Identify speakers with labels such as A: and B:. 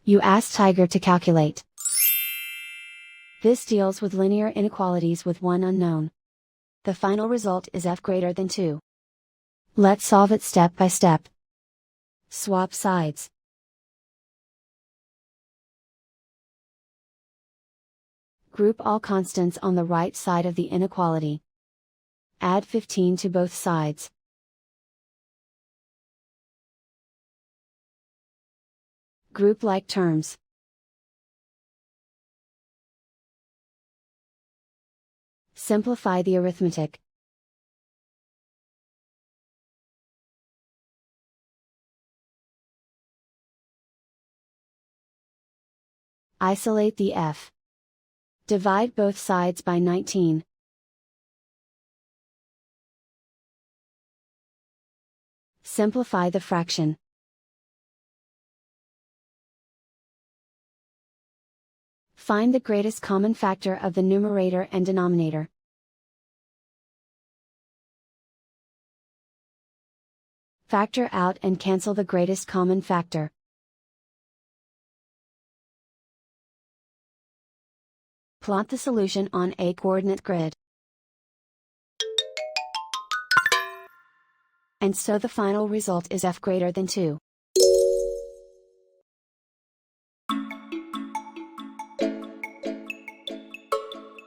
A: You ask Tiger to calculate. This deals with linear inequalities with one unknown. The final result is f greater than 2. Let's solve it step by step. Swap sides. Group all constants on the right side of the inequality. Add 15 to both sides. Group like terms. Simplify the arithmetic. Isolate the f. Divide both sides by 19. Simplify the fraction. Find the greatest common factor of the numerator and denominator. Factor out and cancel the greatest common factor. Plot the solution on a coordinate grid. And so the final result is f greater than 2.